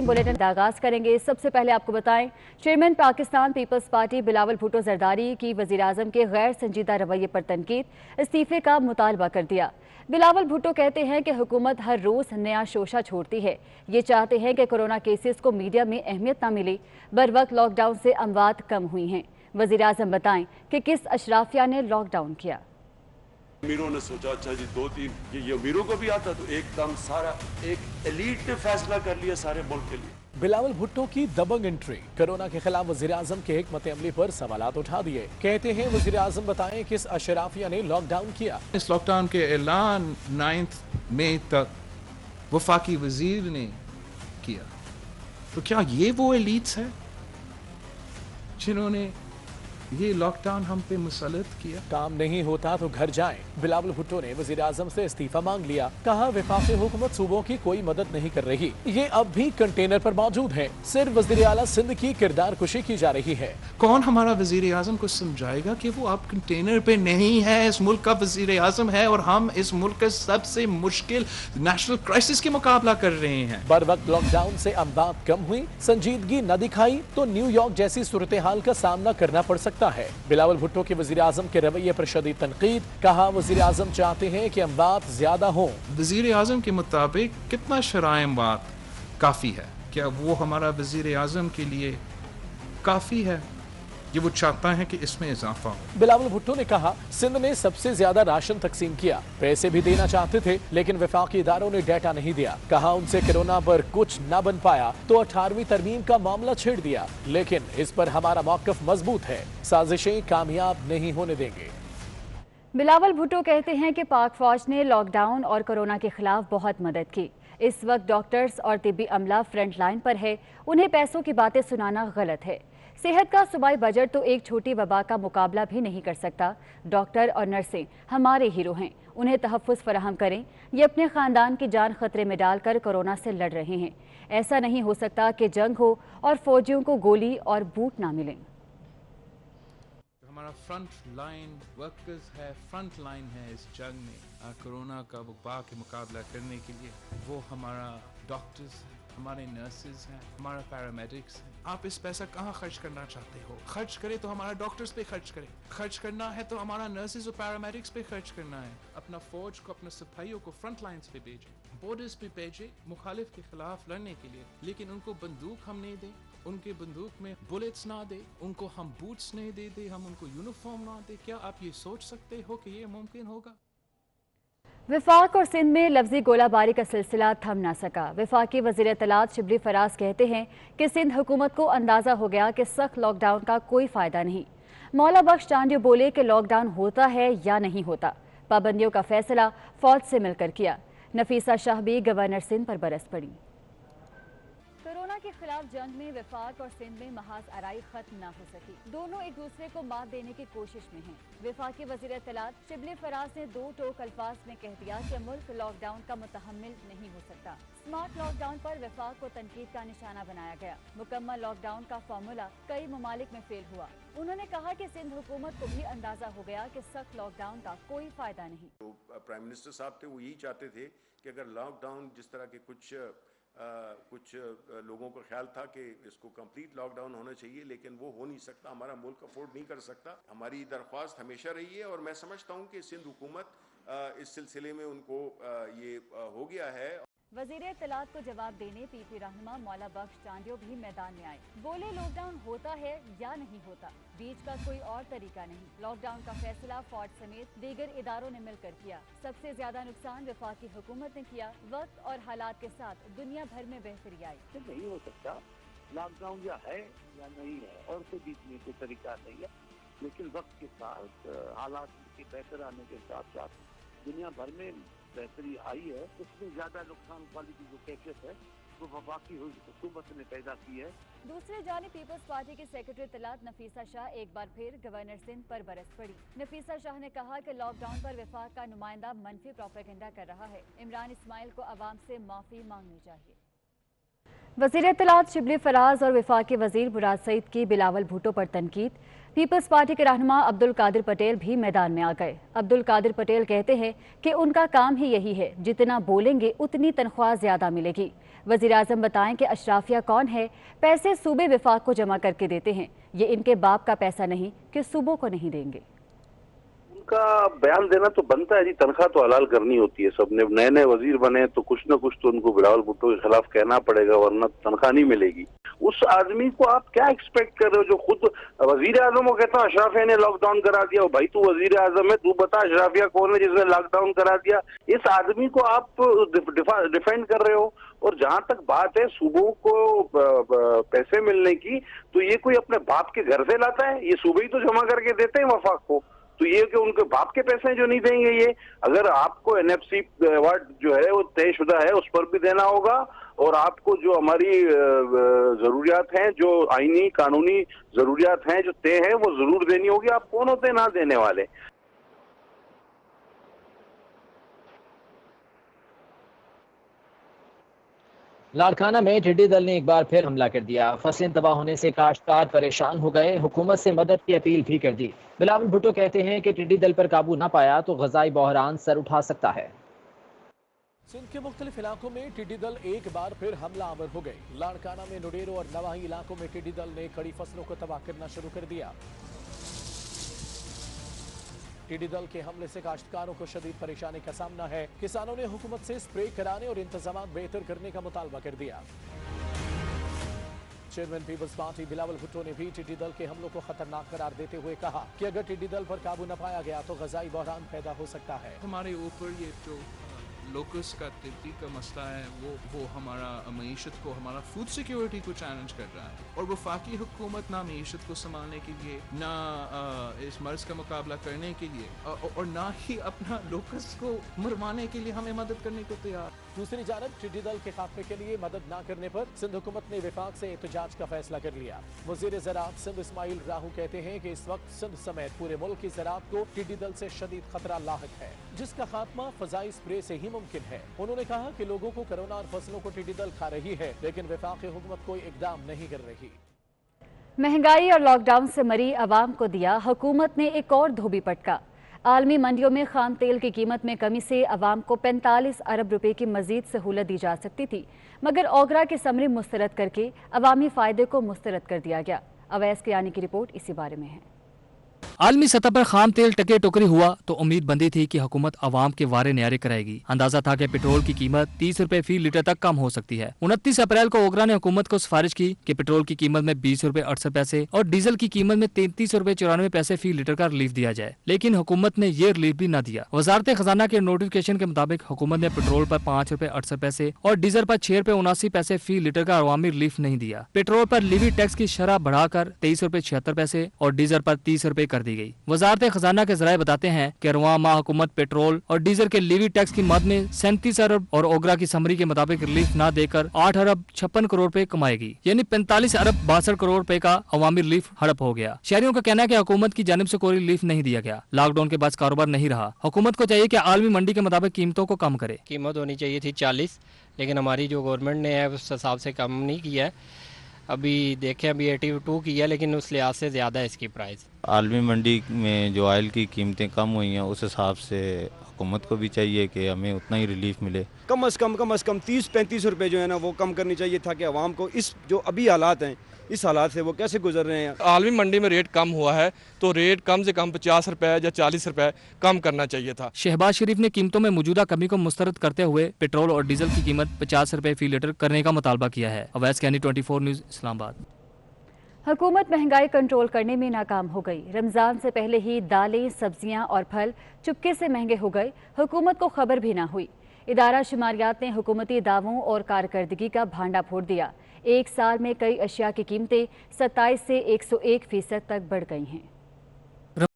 Breaking bulletin का आगाज करेंगे। सबसे पहले आपको बताएं, चेयरमैन पाकिस्तान पीपल्स पार्टी बिलावल भुट्टो जरदारी की वजीर-ए-आज़म के गैर संजीदा रवैये पर तनकीद, इस्तीफे का मुतालबा कर दिया। बिलावल भुट्टो कहते हैं कि हुकूमत हर रोज नया शोशा छोड़ती है। ये चाहते हैं कि कोरोना केसेस को मीडिया में अहमियत न मिले। बर वक्त लॉकडाउन से अमवात कम हुई हैं। वजीर-ए-आज़म बताएं कि किस अशराफिया ने लॉकडाउन किया। अमीरों ने सोचा अच्छा जी 2-3 ये अमीरों को भी आता, तो एकदम सारा एक एलीट ने फैसला कर लिया सारे मुल्क के लिए। बिलावल भुट्टो की दबंग एंट्री, कोरोना के खिलाफ वजीर-ए-आज़म के हिकमत अमली पर सवालात उठा दिए। कहते हैं वजीर-ए-आज़म बताएं किस अशराफिया ने लॉकडाउन किया। इस लॉकडाउन के ऐलान 9 मई तक वफाकी वजीर ने किया, तो क्या ये वो एलीट्स है जिन्होंने ये लॉकडाउन हम पे मुसल्लत किया? काम नहीं होता तो घर जाएं। बिलावल भुट्टो ने वजीर-ए-आज़म से इस्तीफा मांग लिया। कहा वफाकी हुकूमत सूबों की कोई मदद नहीं कर रही, ये अब भी कंटेनर पर मौजूद है। सिर्फ वज़ीर आला सिंध की किरदार कुशी की जा रही है। कौन हमारा वजीर-ए-आज़म को समझाएगा कि वो अब कंटेनर पे नहीं है, इस मुल्क का वजीर-ए-आज़म है और हम इस मुल्क के सबसे मुश्किल नेशनल क्राइसिस के मुकाबला कर रहे हैं। बर वक्त लॉकडाउन से अमवात कम हुई, संजीदगी न दिखाई तो न्यूयॉर्क जैसी सूरत हाल का सामना करना पड़ सकता है। बिलावल भुट्टो के वजीर-ए-आज़म के रवैये पर शदीद तनकीद। कहा वजीर-ए-आज़म चाहते हैं कि अमवात ज्यादा हों। वजीर-ए-आज़म के मुताबिक कितना शराय अमवात काफी है? क्या वो हमारा वजीर-ए-आज़म के लिए काफी है? ये वो चाहता है कि इसमें इजाफा हो। बिलावल भुट्टो ने कहा सिंध ने सबसे ज्यादा राशन तकसीम किया, पैसे भी देना चाहते थे लेकिन वफाकी इदारों ने डेटा नहीं दिया। कहा उनसे कोरोना पर कुछ न बन पाया तो 18वीं तरमीम का मामला छेड़ दिया, लेकिन इस पर हमारा मौक़िफ़ मजबूत है, साजिशें कामयाब नहीं होने देंगे। बिलावल भुट्टो कहते हैं कि पाक फौज ने लॉकडाउन और कोरोना के खिलाफ बहुत मदद की। इस वक्त डॉक्टर्स और तिब्बी अमला फ्रंट लाइन पर है, उन्हें पैसों की बातें सुनाना गलत है। सेहत का सूबाई बजट तो एक छोटी वबा का मुकाबला भी नहीं कर सकता। डॉक्टर और नर्सें हमारे हीरो हैं, उन्हें तहफ़्फ़ुज़ फराहम करें। ये अपने ख़ानदान की जान खतरे में डालकर कोरोना से लड़ रहे हैं। ऐसा नहीं हो सकता कि जंग हो और फौजियों को गोली और बूट ना मिलें। हमारा फ्रंट लाइन वर्कर्स है, फ्रंट लाइन है इस जंग में कोरोना का वबा के मुकाबला करने के लिए। वो हमारा डॉक्टर्स हैं, हमारे नर्सेज हैं, हमारा पैरामेडिक्स हैं। आप इस पैसा कहाँ खर्च करना चाहते हो? खर्च करें तो हमारा डॉक्टर्स पे खर्च करें, खर्च करना है तो हमारा नर्सेज और पैरामेडिक्स पे खर्च करना है। अपना फौज को, अपने सिपाहियों को फ्रंट लाइन्स पे भेजें, बॉर्डर्स पे भेजें मुखालिफ के खिलाफ लड़ने के लिए, लेकिन उनको बंदूक हम नहीं दें, उनके बंदूक में बुलेट्स ना दे, उनको हम बूट्स नहीं दे दे, हम उनको यूनिफॉर्म ना दे। क्या आप ये सोच सकते हो कि ये मुमकिन होगा? वफाक और सिंध में लफ्जी गोलाबारी का सिलसिला थम ना सका। वफाकी वज़ीर इत्तलात शिबली फराज कहते हैं कि सिंध हुकूमत को अंदाज़ा हो गया कि सख्त लॉकडाउन का कोई फ़ायदा नहीं। मौला बख्श चांडियो बोले कि लॉकडाउन होता है या नहीं होता, पाबंदियों का फैसला फौज से मिलकर किया। नफीसा शाह भी गवर्नर सिंध पर बरस पड़ी। कोरोना के खिलाफ जंग में वफाक और सिंध में महाज आराई खत्म न हो सकी। दोनों एक दूसरे को मात देने की कोशिश में हैं। वफाकी वज़ीर इत्तलात शिबली फराज ने दो टोक अल्फाज में कह दिया कि मुल्क लॉकडाउन का मुतहम्मिल नहीं हो सकता। स्मार्ट लॉकडाउन पर वफाक को तनकीद का निशाना बनाया गया। मुकम्मल लॉकडाउन का फार्मूला कई ममालिक में फेल हुआ। उन्होंने कहा कि सिंध हुकूमत को भी अंदाजा हो गया कि सख्त लॉकडाउन का कोई फायदा नहीं। तो प्राइम मिनिस्टर साहब थे, वो यही चाहते थे कि अगर लॉकडाउन जिस तरह के कुछ लोगों का ख्याल था कि इसको कंप्लीट लॉकडाउन होना चाहिए, लेकिन वो हो नहीं सकता, हमारा मुल्क अफोर्ड नहीं कर सकता। हमारी दरख्वास्त हमेशा रही है और मैं समझता हूँ कि सिंध हुकूमत इस सिलसिले में उनको ये हो गया है। वज़ीर इत्तलात को जवाब देने पीपी रहनुमा मौला बख्श चांडियो भी मैदान में आए। बोले लॉकडाउन होता है या नहीं होता, बीच का कोई और तरीका नहीं। लॉकडाउन का फैसला फौज समेत दीगर इदारों ने मिलकर किया। सबसे ज्यादा नुकसान वफाकी हुकूमत ने किया। वक्त और हालात के साथ दुनिया भर में बेहतरी आई। नहीं हो सकता लॉकडाउन या है या नहीं है, और से बीच में कोई तरीका नहीं है, लेकिन वक्त के साथ हालात के बेहतर आने के साथ साथ दुनिया भर में बेहतरी आई है। उसमें ज्यादा नुकसान वाली की जो कैफियत है वो वफाकी हुकूमत ने पैदा की है। दूसरी जानिब पीपल्स पार्टी की सेक्रेटरी इत्तलात नफीसा शाह एक बार फिर गवर्नर सिंध पर बरस पड़ी। नफीसा शाह ने कहा कि लॉकडाउन पर वफाक का नुमाइंदा मनफी प्रोपेगेंडा कर रहा है। इमरान इस्माइल को अवाम से माफी मांगनी चाहिए। वज़ीर इत्तलात शिबली फराज और वफाकी वज़ीर मुराद सईद की बिलावल भुट्टो पर तनकीद। पीपल्स पार्टी के रहनुमा अब्दुल कादिर पटेल भी मैदान में आ गए। अब्दुल कादिर पटेल कहते हैं कि उनका काम ही यही है, जितना बोलेंगे उतनी तनख्वाह ज्यादा मिलेगी। वज़ीर आज़म बताएं कि अशराफिया कौन है, पैसे सूबे वफाक को जमा करके देते हैं, ये इनके बाप का पैसा नहीं कि सूबों को नहीं देंगे। उनका बयान देना तो बनता है जी, तनख्वाह तो हलाल करनी होती है सबने। नए नए वजीर बने तो कुछ न कुछ तो उनको बिलावल भुट्टो के खिलाफ कहना पड़ेगा, वरना तनख्वाह नहीं मिलेगी। उस आदमी को आप क्या एक्सपेक्ट कर रहे हो जो खुद वजीर आजम को कहता है अशराफिया ने लॉकडाउन करा दिया। भाई तू वजीर आजम है, तू बता अशराफिया कौन है जिसने लॉकडाउन करा दिया। इस आदमी को आप डिफेंड कर रहे हो। और जहां तक बात है सूबों को पैसे मिलने की, तो ये कोई अपने बाप के घर से लाता है? ये सूबे ही तो जमा करके देते हैं वफाक को। तो ये कि उनके बाप के पैसे जो नहीं देंगे ये, अगर आपको एनएफसी अवार्ड जो है वो तयशुदा है उस पर भी देना होगा, और आपको जो हमारी जरूरियात हैं, जो आईनी कानूनी जरूरियात हैं जो तय हैं, वो जरूर देनी होगी। आप कौन होते हैं ना देने वाले? लाड़काना में टिड्डी दल ने एक बार फिर हमला कर दिया। फसलें तबाह होने से काश्तकार परेशान हो गए, हुकूमत से मदद की अपील भी कर दी। बिलावल भुट्टो कहते हैं कि टिड्डी दल पर काबू न पाया तो ग़ज़ाई बहरान सर उठा सकता है। सिंध के मुख्तलिफ इलाकों में टिड्डी दल एक बार फिर हमला आवर हो गए। लाड़काना में नुडेरो और नवाही इलाकों में टिड्डी दल ने कड़ी फसलों को तबाह करना शुरू कर दिया। टिड्डी दल के हमले से काश्तकारों को शदीद परेशानी का सामना है। किसानों ने हुकूमत से स्प्रे कराने और इंतजाम बेहतर करने का मुतालबा कर दिया। चेयरमैन पीपल्स पार्टी बिलावल भुट्टो ने भी टिड्डी दल के हमलों को खतरनाक करार देते हुए कहा कि अगर टिड्डी दल पर काबू न पाया गया तो ग़ज़ाई बहरान पैदा हो सकता है। हमारे ऊपर ये जो लोकस का टिड्डी का मसला है वो हमारा मईशत को, हमारा फूड सिक्योरिटी को चैलेंज कर रहा है। और वफाकी हुकूमत ना मईशत को संभालने के लिए, ना इस मर्ज का मुकाबला करने के लिए, और ना ही अपना लोकस को मरवाने के लिए हमें मदद करने को तैयार। दूसरी जानब टिड्डी दल के खात्मे के लिए मदद न करने पर सिंध हुकूमत ने वफाक से एहतजाज का फैसला कर लिया। वज़ीर ज़राअत सिंध इस्माइल राहू कहते हैं कि इस वक्त सिंध समेत पूरे मुल्क की ज़राअत को टिड्डी दल से शदीद खतरा लाहिक है, जिसका खात्मा फ़ज़ाई स्प्रे से ही मुमकिन है। उन्होंने कहा कि लोगों को कोरोना और फसलों को टिड्डी दल खा रही है, लेकिन वफाकी हुकूमत कोई इकदाम नहीं कर रही। महंगाई और लॉकडाउन से मरी आवाम को दिया हुकूमत ने एक और धोबी पटका। आलमी मंडियों में खाम तेल की कीमत में कमी से आवाम को 45 अरब रुपए की मजीद सहूलत दी जा सकती थी, मगर ओगरा की समरी मुस्तरद करके अवामी फायदे को मुस्तरद कर दिया गया। अवैस किरानी की रिपोर्ट इसी बारे में है। आलमी सतह पर खाम तेल टके टोकरी हुआ तो उम्मीद बंदी थी कि हुकूमत अवाम के वारे न्यारे कराएगी। अंदाजा था कि पेट्रोल की कीमत 30 रुपए फी लीटर तक कम हो सकती है। 29 अप्रैल को ओगरा ने हुकूमत को सिफारिश की कि पेट्रोल की कीमत में 20 रुपए 68 पैसे और डीजल की कीमत में 33 रुपए 94 पैसे फी लीटर का रिलीफ दिया जाए, लेकिन हुकूमत ने ये रिलीफ भी न दिया। वजारत खजाना के नोटिफिकेशन के मुताबिक हुकूमत ने पेट्रोल पर 5 रुपए 68 पैसे और डीजल पर 6 रुपए 79 पैसे फी लीटर का अवामी रिलीफ नहीं दिया। पेट्रोल पर लीवी टैक्स की शरह बढ़ाकर 23 रुपए 76 पैसे और डीजल पर 30 रुपए कर दी गई। वजारत खजाना के जराये बताते हैं कि रवां माह हुकूमत पेट्रोल और डीजल के लीवी टैक्स की मद में 37 अरब और ओगरा की समरी के मुताबिक रिलीफ न देकर 8 अरब 56 करोड़ रुपए कमाएगी, यानी 45 अरब 62 करोड़ रुपए का अवामी रिलीफ हड़प हो गया। शहरियों का कहना है कि हुकूमत की जानिब से कोई रिलीफ नहीं दिया गया। लॉकडाउन के बाद कारोबार नहीं रहा। हुकूमत को चाहिए कि आलमी मंडी के मुताबिक कीमतों को कम करे। कीमत होनी चाहिए थी 40, लेकिन हमारी जो गवर्नमेंट ने है उस हिसाब से कम नहीं किया है। अभी देखें, अभी 82 की है, लेकिन उस लिहाज से ज़्यादा है इसकी प्राइस। आलमी मंडी में जो ऑयल की कीमतें कम हुई हैं, उस हिसाब से हुकूमत को भी चाहिए कि हमें उतना ही रिलीफ मिले। कम अज़ कम 30-35 रुपए जो है ना वो कम करनी चाहिए था कि आवाम को इस जो अभी हालात हैं, इस हालात से वो कैसे गुजर रहे हैं। आलमी मंडी में रेट कम हुआ है तो रेट कम से कम 50 रुपए या 40 रुपए कम करना चाहिए था। शहबाज शरीफ ने कीमतों में मौजूदा कमी को मुस्तरद करते हुए पेट्रोल और डीजल की कीमत 50 रुपए फी लीटर करने का मुतालबा किया है। अवैस कैनी 24 न्यूज़ इस्लामाबाद। हुकूमत महंगाई कंट्रोल करने में नाकाम हो गई। रमजान से पहले ही दालें, सब्जियां और फल चुपके से महंगे हो गए, हुकूमत को खबर भी ना हुई। इदारा शुमारियात ने हुकूमती दावों और कारकर्दगी का भांडा फोड़ दिया। एक साल में कई अशिया की कीमतें 27 से 101% तक बढ़ गई हैं।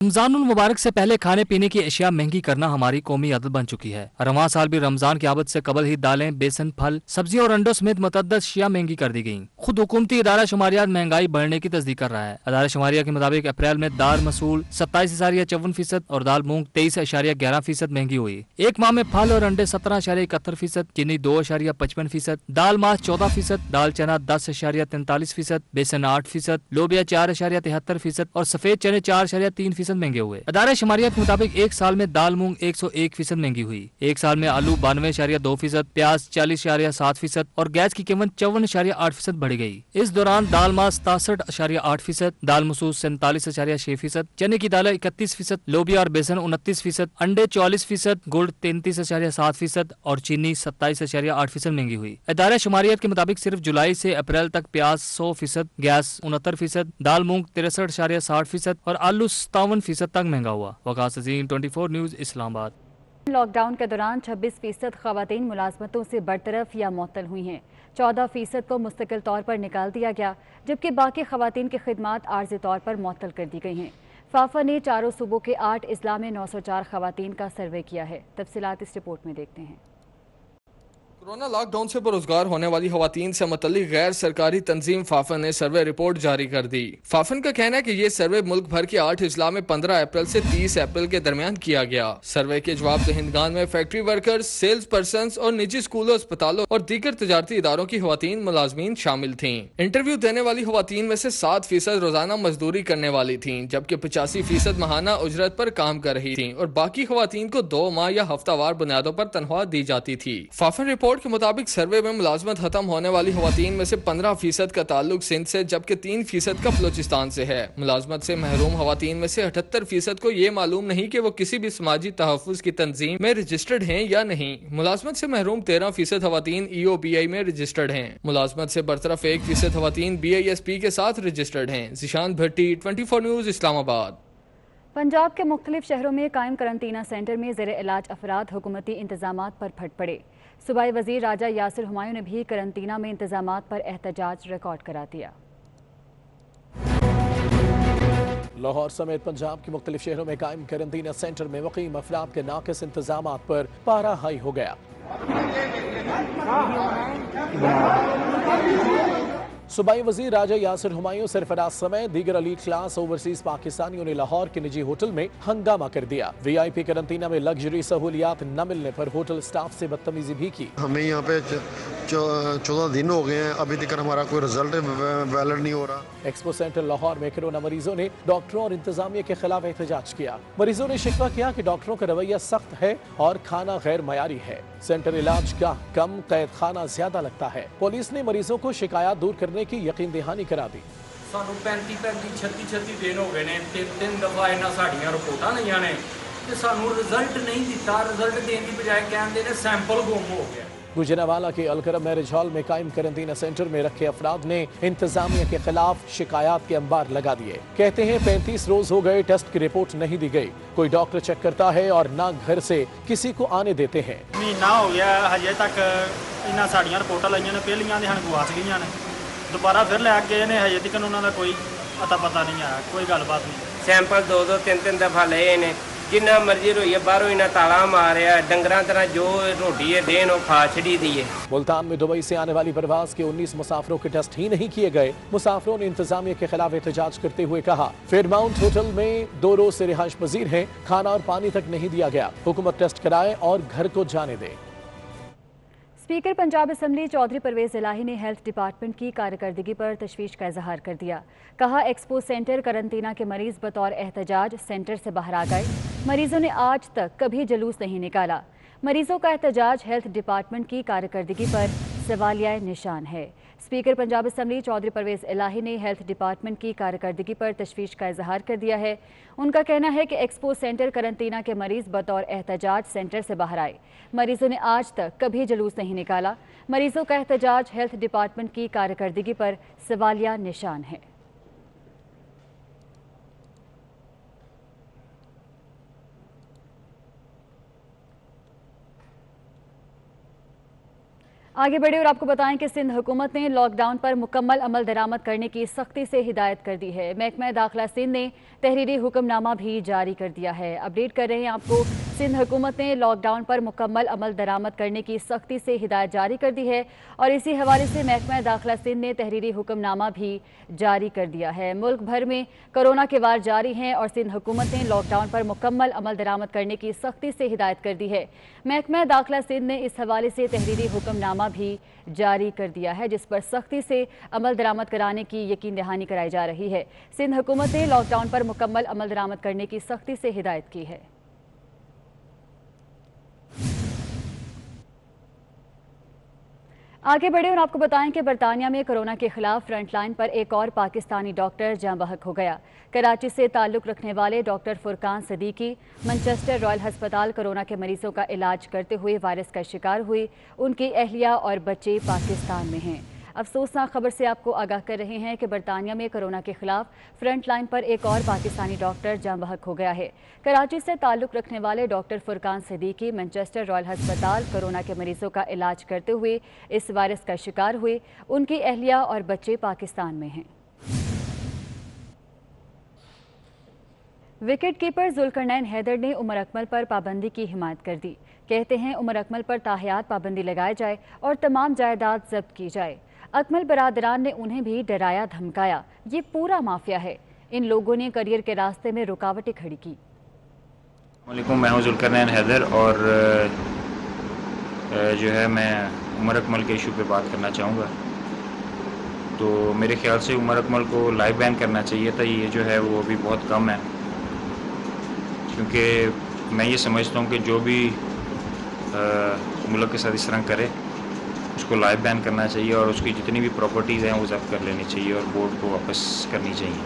रमजानुल मुबारक से पहले खाने पीने की अशिया महंगी करना हमारी कौमी आदत बन चुकी है। रवां साल भी रमजान की आमद से कबल ही दालें, बेसन, फल, सब्जियां और अंडों समेत मुतअद्दिद अशिया महंगी कर दी गईं। खुद हुकूमती इदारा शुमारियात महंगाई बढ़ने की तस्दीक कर रहा है। अदारा शुमारिया के मुताबिक अप्रैल में दाल मसूल 27.54% और दाल मूंग 23.11% महंगी हुई। एक माह में फल और अंडे 17.71%, चीनी 2.55%, दाल मास 14%, दाल चना 10.43%, बेसन 8%, लोबिया 4.73% और सफेद चने 4.3% महंगे हुए। अदारा शुमारियात के मुताबिक एक साल में दाल मूंग 101% महंगी हुई। एक साल में आलू 92.2%, प्याज 40.7% और गैस की कीमत 54.8% बढ़ गई। इस दौरान दाल मास 67.8%, दाल मसूर 47.6%, चने की दालें 31%, लोबिया और बेसन 29%, अंडे 44%, गुड़ 33.7% और चीनी 27.8% महंगी हुई। अदारा शुमारियात के मुताबिक सिर्फ जुलाई से अप्रैल तक प्याज 100%, गैस 69%, दाल मूंग 63.60% और आलू 57% तक महंगा हुआ। वकास अजीम, 24 न्यूज़, इस्लामाबाद। लॉकडाउन के दौरान 26% खवातीन मुलाजमतों से बरतरफ या मुअत्तल हुई हैं। 14% को मुस्तकिल तौर पर निकाल दिया गया, जबकि बाकी खवातीन की खिदमात आर्जी तौर पर मुअत्तल कर दी गई हैं। फाफा ने चारों सूबों के 8 अजला में 904 खवातीन का सर्वे किया है। तफसीलात इस रिपोर्ट में देखते हैं। कोरोना लॉकडाउन से बेरोजगार होने वाली खवातीन से मुतल्लिक गैर सरकारी तंजीम फाफन ने सर्वे रिपोर्ट जारी कर दी। फाफन का कहना है कि ये सर्वे मुल्क भर के 8 अजला में 15 अप्रैल से 30 अप्रैल के दरमियान किया गया। सर्वे के जवाब दहिंदगान में फैक्ट्री वर्कर्स, सेल्स पर्सन और निजी स्कूलों, अस्पतालों और दीगर तजारती इदारों की खवातीन मुलाजमीन शामिल थी। इंटरव्यू देने वाली खवातीन में से 7% रोजाना मजदूरी करने वाली थी, जबकि 85% माहाना उजरत पर काम कर रही थी और बाकी खवातीन को 2 माह या हफ्तावार बुनियादों पर तनख्वाह दी जाती थी। फाफन रिपोर्ट के मुताबिक सर्वे में मुलाजमत खत्म होने वाली खवातीन में से 15% का ताल्लुक सिंध से, जबकि 3% का बलोचिस्तान से है। मुलाजमत से महरूम खवातीन में से 78% को ये मालूम नहीं कि वो किसी भी समाजी तहफ़्फ़ुज़ की तंजीम में रजिस्टर्ड हैं या नहीं। मुलाजमत से महरूम 13% खवातीन EOBI में रजिस्टर्ड हैं। मुलाजमत से बरतरफ 1% खवातीन BISP के साथ रजिस्टर्ड हैं। जिशान भट्टी, 24 न्यूज़, इस्लामाबाद। पंजाब के मुख्तलिफ शहरों में कायम करंटीना सेंटर में ज़ेर इलाज अफराद हुकूमती इंतजामात पर फट पड़े। सूबाई वजीर राजा यासिर हुमायूं ने भी करंटीना में इंतजामात पर एहतजाज रिकॉर्ड करा दिया। लाहौर समेत पंजाब के मुख्तलिफ शहरों में कायम करंटीना सेंटर में मुकीम अफराद के नाकिस इंतजामात पर पारा हाई हो गया। सूबाई वजीर राजा यासिर हुमायूं, सरफराज समेत दीगर एलीट क्लास ओवरसीज पाकिस्तानियों ने लाहौर के निजी होटल में हंगामा कर दिया। VIP करंटीना में लग्जरी सहूलियात न मिलने पर होटल स्टाफ से बदतमीजी भी की। हमें यहाँ पे 14 दिन हो गए हैं, अभी तक हमारा कोई रिजल्ट वैलिड नहीं हो रहा। एक्सपो सेंटर लाहौर में कोरोना मरीजों ने डॉक्टरों और इंतजामिया के खिलाफ एहतजाज किया। मरीजों ने शिकवा किया कि डॉक्टरों का रवैया सख्त है और खाना गैर मयारी है। सेंटर इलाज का कम, कैद खाना ज्यादा लगता है। पुलिस ने मरीजों को शिकायत दूर करने की यकीन दहानी करा दी। सानू 35 36 दिन हो गए ने, 3 दफा इन्हां साड़ियां रिपोर्टां लईयां ने ते सानू रिजल्ट नहीं दिता। रिजल्ट देने की बजाय कहते ने सैंपल गुम हो गया। गुजरावाला के अलकरम मैरिज हॉल में कायम करंटीना सेंटर में रखे अफराद ने इंतजामिया के खिलाफ शिकायत के अंबार लगा दिए। कहते हैं 35 रोज हो गए, टेस्ट की रिपोर्ट नहीं दी गई। कोई डॉक्टर चेक करता है और ना घर से किसी को आने देते हैं। महीना हो गया हजे तक इन्हां साड़ियां रिपोर्टां लाइयां ने, पहलियां दी गुआच गईयां ने, दोबारा फिर लै गए ने, हजे तक उन्होंने कोई अता पता नहीं आया, कोई गलबात नहीं। सैंपल 2-3 दफा लए ने, जिन्ना मर्जी रोइए बाहरों इन्हें ताला मारिया, डंगरां तरह जो रोटी है देन खा छड़ी दी है। मुल्तान में दुबई से आने वाली परवाज के 19 मुसाफिरों के टेस्ट ही नहीं किए गए। मुसाफिरों ने इंतजामिया के खिलाफ एहतजाज करते हुए कहा, फेयरमाउंट होटल में 2 रोज से रिहाइश पजीर है, खाना और पानी तक नहीं दिया गया। हुकूमत टेस्ट कराए और घर को जाने दे। स्पीकर पंजाब असम्बली चौधरी परवेज इलाही ने हेल्थ डिपार्टमेंट की कारकर्दगी पर तशवीश का इजहार कर दिया। कहा, एक्सपो सेंटर करंटीना के मरीज बतौर एहतजाज सेंटर से बाहर आ गए। मरीजों ने आज तक कभी जुलूस नहीं निकाला। मरीजों का एहतजाज हेल्थ डिपार्टमेंट की कारकर्दगी पर सवालिया निशान है। स्पीकर पंजाब असम्बली चौधरी परवेज इलाही ने हेल्थ डिपार्टमेंट की कारकर्दगी पर तशवीश का इजहार कर दिया है। उनका कहना है कि एक्सपो सेंटर करंटीना के मरीज बतौर एहतजाज सेंटर से बाहर आए। मरीजों ने आज तक कभी जुलूस नहीं निकाला। मरीजों का एहतजाज हेल्थ डिपार्टमेंट की कारकर्दगी पर सवालिया निशान है। आगे बढ़े और आपको बताएं कि सिंध हुकूमत ने लॉकडाउन पर मुकम्मल अमल दरामद करने की सख्ती से हिदायत कर दी है। महकमा दाखिला सिंध ने तहरीरी हुक्मनामा भी जारी कर दिया है। अपडेट कर रहे हैं आपको, सिंध हुकूमत ने लॉकडाउन पर मुकम्मल अमल दरामद करने की सख्ती से हिदायत जारी कर दी है और इसी हवाले से महकमा दाखिला सिंध ने तहरीरी हुक्मनामा भी जारी कर दिया है। मुल्क भर में कोरोना के वार जारी हैं और सिंध हुकूमत ने लॉकडाउन पर मुकम्मल अमल दरामद करने की सख्ती से हिदायत कर दी है। महकमा दाखिला सिंध ने इस हवाले से तहरीरी हुक्मनामा भी जारी कर दिया है जिस पर सख्ती से अमल दरामद कराने की यकीन दहानी कराई जा रही है। सिंध हुकूमत ने लॉकडाउन पर मुकम्मल अमल दरामद करने की सख्ती से हिदायत की है। आगे बढ़े और आपको बताएं कि बरतानिया में कोरोना के खिलाफ फ्रंट लाइन पर एक और पाकिस्तानी डॉक्टर जाँ बहक हो गया। कराची से ताल्लुक रखने वाले doctor Furqan Siddiqui Manchester royal हस्पताल कोरोना के मरीजों का इलाज करते हुए वायरस का शिकार हुई। उनकी अहलिया और बच्चे पाकिस्तान में हैं। अफसोसनाक खबर से आपको आगाह कर रहे हैं कि बरतानिया में कोरोना के खिलाफ फ्रंट लाइन पर एक और पाकिस्तानी डॉक्टर जाँ बहक हो गया है। कराची से ताल्लुक रखने वाले doctor Furqan Siddiqui Manchester royal हस्पताल कोरोना के मरीजों का इलाज करते हुए इस वायरस का शिकार हुए। उनकी अहलिया और बच्चे पाकिस्तान में हैं। विकेट कीपर जुल्करनैन हैदर ने उमर अकमल पर पाबंदी की हिमायत कर दी। कहते हैं उमर अकमल पर ताहयात पाबंदी लगाई जाए और तमाम जायदाद जब्त की जाए। अकमल बरादरान ने उन्हें भी डराया धमकाया। ये पूरा माफिया है। इन लोगों ने करियर के रास्ते में रुकावटें खड़ी की। मैं हूं जुल्करनैन हैदर और जो है मैं उमर अकमल के इशू पे बात करना चाहूँगा। तो मेरे ख्याल से उमर अकमल को लाइव बैन करना चाहिए था। ये जो है वो अभी बहुत कम है, क्योंकि मैं ये समझता हूँ कि जो भी मुल्क के साथ इस तरह करे उसको लाइव बैन करना चाहिए और उसकी जितनी भी प्रॉपर्टीज़ हैं वो जब्त कर लेनी चाहिए और बोर्ड को वापस करनी चाहिए।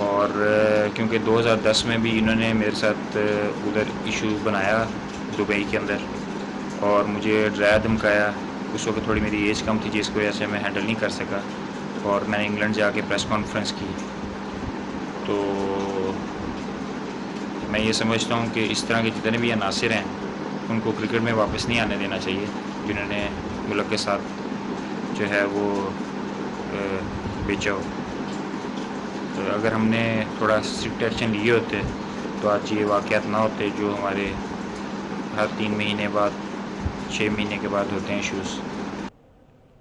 और क्योंकि 2010 में भी इन्होंने मेरे साथ उधर इशू बनाया दुबई के अंदर और मुझे डराया धमकाया। उस वक्त थोड़ी मेरी एज कम थी जिसकी वजह से मैं हैंडल नहीं कर सका और मैंने इंग्लैंड जाके प्रेस कॉन्फ्रेंस की। तो मैं ये समझता हूँ कि इस तरह के जितने भी अनासिर हैं उनको क्रिकेट में वापस नहीं आने देना चाहिए, जिन्होंने मुल्क के साथ जो है वो बेचा हो। तो अगर हमने थोड़ा स्ट्रिक्ट एक्शन लिए होते तो आज ये वाक़यात ना होते जो हमारे हर 3 महीने बाद 6 महीने के बाद होते हैं इशूज़।